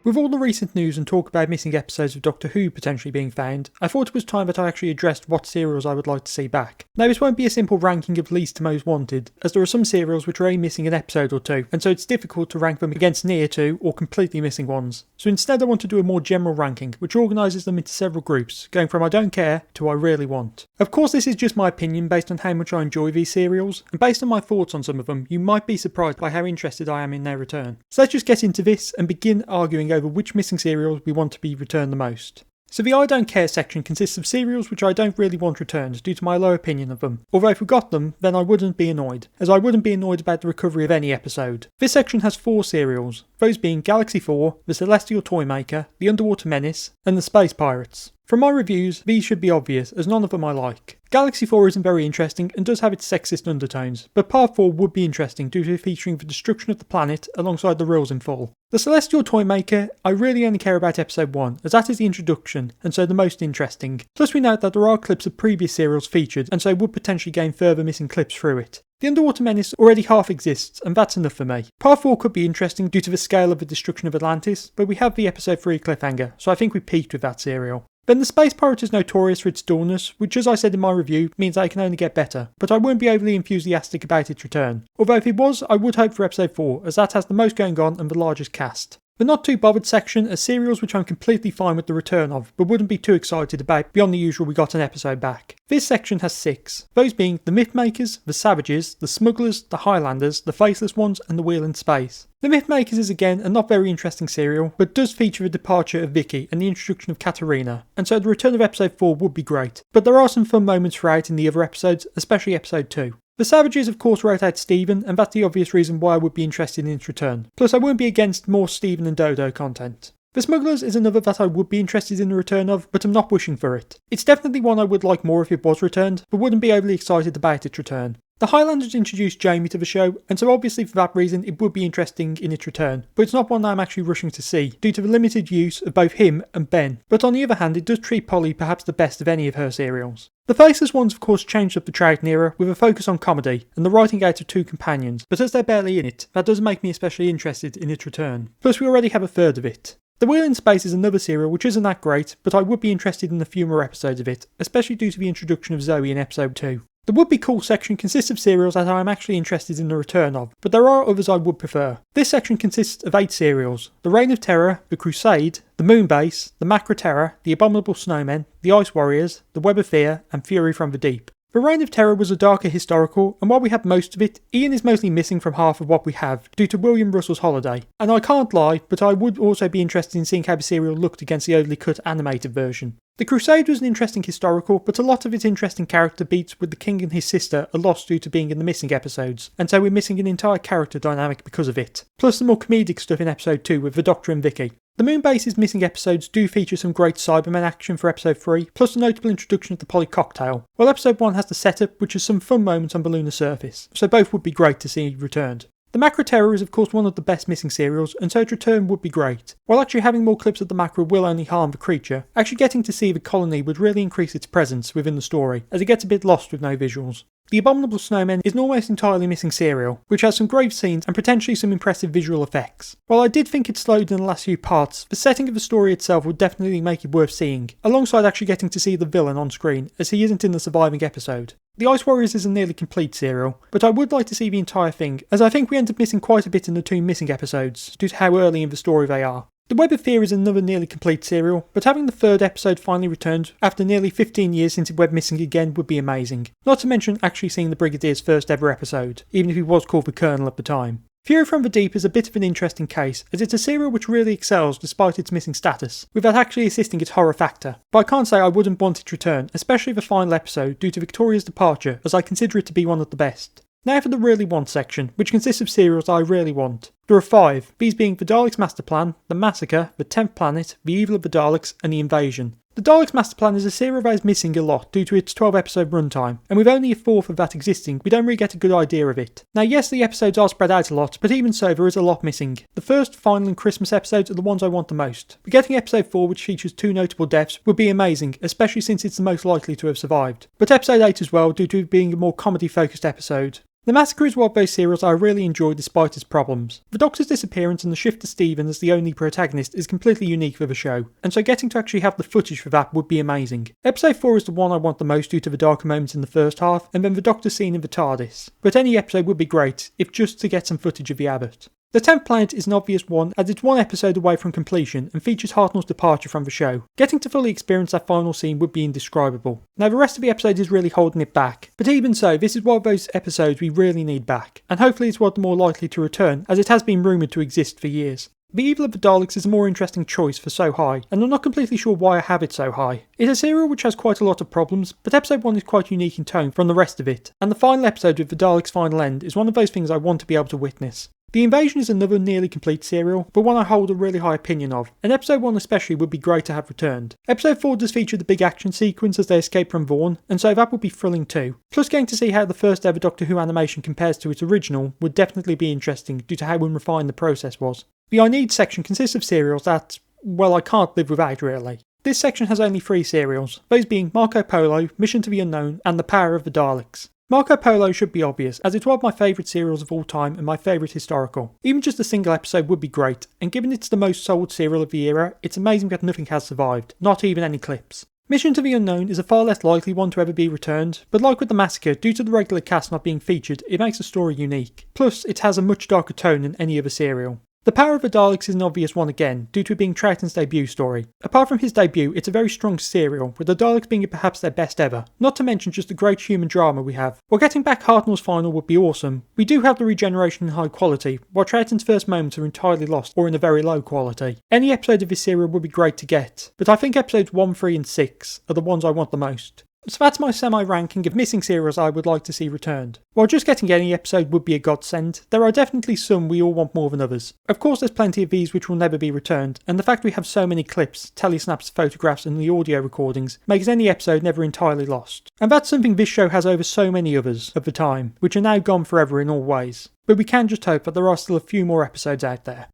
With all the recent news and talk about missing episodes of Doctor Who potentially being found, I thought it was time that I actually addressed what serials I would like to see back. Now this won't be a simple ranking of least to most wanted, as there are some serials which are only missing an episode or two, and so it's difficult to rank them against near to or completely missing ones. So instead I want to do a more general ranking, which organises them into several groups, going from I don't care to I really want. Of course this is just my opinion based on how much I enjoy these serials, and based on my thoughts on some of them, you might be surprised by how interested I am in their return. So let's just get into this and begin arguing over which missing serials we want to be returned the most. So the I don't care section consists of serials which I don't really want returned due to my low opinion of them, although if we got them then I wouldn't be annoyed, as I wouldn't be annoyed about the recovery of any episode. This section has 4 serials, those being Galaxy 4, The Celestial Toymaker, The Underwater Menace, and The Space Pirates. From my reviews, these should be obvious, as none of them I like. Galaxy 4 isn't very interesting and does have its sexist undertones, but Part 4 would be interesting due to featuring the destruction of the planet alongside the rules in full. The Celestial Toymaker, I really only care about episode 1, as that is the introduction, and so the most interesting. Plus we note that there are clips of previous serials featured, and so would potentially gain further missing clips through it. The Underwater Menace already half exists, and that's enough for me. Part 4 could be interesting due to the scale of the destruction of Atlantis, but we have the episode 3 cliffhanger, so I think we peaked with that serial. Then the Space Pirate is notorious for its dullness, which as I said in my review, means that it can only get better, but I won't be overly enthusiastic about its return. Although if it was, I would hope for episode 4, as that has the most going on and the largest cast. The not too bothered section are serials which I'm completely fine with the return of, but wouldn't be too excited about beyond the usual we got an episode back. This section has 6, those being The Mythmakers, The Savages, The Smugglers, The Highlanders, The Faceless Ones and The Wheel in Space. The Mythmakers is again a not very interesting serial, but does feature the departure of Vicky and the introduction of Katarina, and so the return of episode 4 would be great, but there are some fun moments throughout in the other episodes, especially episode 2. The Savages of course wrote out Stephen, and that's the obvious reason why I would be interested in its return. Plus I wouldn't be against more Stephen and Dodo content. The Smugglers is another that I would be interested in the return of, but I'm not wishing for it. It's definitely one I would like more if it was returned, but wouldn't be overly excited about its return. The Highlanders introduced Jamie to the show, and so obviously for that reason it would be interesting in its return, but it's not one that I'm actually rushing to see, due to the limited use of both him and Ben. But on the other hand, it does treat Polly perhaps the best of any of her serials. The Faceless Ones of course changed up the Troughton era with a focus on comedy, and the writing out of 2 companions, but as they're barely in it, that does make me especially interested in its return. Plus we already have a third of it. The Wheel in Space is another serial which isn't that great, but I would be interested in a few more episodes of it, especially due to the introduction of Zoe in episode 2. The Would Be Cool section consists of serials that I am actually interested in the return of, but there are others I would prefer. This section consists of 8 serials: The Reign of Terror, The Crusade, The Moonbase, The Macra Terror, The Abominable Snowmen, The Ice Warriors, The Web of Fear, and Fury from the Deep. The Reign of Terror was a darker historical, and while we have most of it, Ian is mostly missing from half of what we have, due to William Russell's holiday. And I can't lie, but I would also be interested in seeing how the serial looked against the overly cut animated version. The Crusade was an interesting historical, but a lot of its interesting character beats with the king and his sister are lost due to being in the missing episodes, and so we're missing an entire character dynamic because of it. Plus the more comedic stuff in episode 2 with the Doctor and Vicky. The Moonbase's missing episodes do feature some great Cybermen action for episode 3, plus the notable introduction of the Polly cocktail, while episode 1 has the setup which has some fun moments on the lunar surface, so both would be great to see returned. The Macra Terror is of course one of the best missing serials, and so its return would be great. While actually having more clips of the Macra will only harm the creature, actually getting to see the colony would really increase its presence within the story, as it gets a bit lost with no visuals. The Abominable Snowmen is an almost entirely missing serial, which has some great scenes and potentially some impressive visual effects. While I did think it slowed in the last few parts, the setting of the story itself would definitely make it worth seeing, alongside actually getting to see the villain on screen, as he isn't in the surviving episode. The Ice Warriors is a nearly complete serial, but I would like to see the entire thing, as I think we end up missing quite a bit in the 2 missing episodes, due to how early in the story they are. The Web of Fear is another nearly complete serial, but having the 3rd episode finally returned after nearly 15 years since it went missing again would be amazing. Not to mention actually seeing the Brigadier's first ever episode, even if he was called the Colonel at the time. Fury from the Deep is a bit of an interesting case, as it's a serial which really excels despite its missing status, without actually assisting its horror factor. But I can't say I wouldn't want its return, especially the final episode due to Victoria's departure, as I consider it to be one of the best. Now for the Really Want section, which consists of serials I really want. There are 5, these being The Daleks' Master Plan, The Massacre, The 10th Planet, The Evil of the Daleks, and The Invasion. The Daleks' Master Plan is a serial that is missing a lot due to its 12-episode runtime, and with only a 4th of that existing, we don't really get a good idea of it. Now yes, the episodes are spread out a lot, but even so there is a lot missing. The first, final and Christmas episodes are the ones I want the most. But getting episode 4, which features 2 notable deaths, would be amazing, especially since it's the most likely to have survived. But episode 8 as well, due to it being a more comedy-focused episode. The Massacre is one of those serials I really enjoyed despite its problems. The Doctor's disappearance and the shift to Stephen as the only protagonist is completely unique for the show, and so getting to actually have the footage for that would be amazing. Episode 4 is the one I want the most due to the darker moments in the first half, and then the Doctor scene in the TARDIS. But any episode would be great, if just to get some footage of the Abbot. The 10th Planet is an obvious one, as it's one episode away from completion and features Hartnell's departure from the show. Getting to fully experience that final scene would be indescribable. Now the rest of the episode is really holding it back, but even so, this is one of those episodes we really need back, and hopefully it's one of the more likely to return, as it has been rumoured to exist for years. The Evil of the Daleks is a more interesting choice for so high, and I'm not completely sure why I have it so high. It's a serial which has quite a lot of problems, but episode 1 is quite unique in tone from the rest of it, and the final episode with the Daleks' final end is one of those things I want to be able to witness. The Invasion is another nearly complete serial, but one I hold a really high opinion of, and episode 1 especially would be great to have returned. Episode 4 does feature the big action sequence as they escape from Vaughan, and so that would be thrilling too. Plus getting to see how the first ever Doctor Who animation compares to its original would definitely be interesting due to how unrefined the process was. The I Need section consists of serials that, well, I can't live without really. This section has only 3 serials, those being Marco Polo, Mission to the Unknown, and The Power of the Daleks. Marco Polo should be obvious, as it's one of my favourite serials of all time and my favourite historical. Even just a single episode would be great, and given it's the most sold serial of the era, it's amazing that nothing has survived, not even any clips. Mission to the Unknown is a far less likely one to ever be returned, but like with The Massacre, due to the regular cast not being featured, it makes the story unique. Plus, it has a much darker tone than any other serial. The Power of the Daleks is an obvious one again, due to it being Troughton's debut story. Apart from his debut, it's a very strong serial, with the Daleks being perhaps their best ever, not to mention just the great human drama we have. While getting back Hartnell's final would be awesome, we do have the regeneration in high quality, while Troughton's first moments are entirely lost or in a very low quality. Any episode of this serial would be great to get, but I think episodes 1, 3 and 6 are the ones I want the most. So that's my semi-ranking of missing serials I would like to see returned. While just getting any episode would be a godsend, there are definitely some we all want more than others. Of course there's plenty of these which will never be returned, and the fact we have so many clips, telesnaps, photographs and the audio recordings makes any episode never entirely lost. And that's something this show has over so many others of the time, which are now gone forever in all ways. But we can just hope that there are still a few more episodes out there.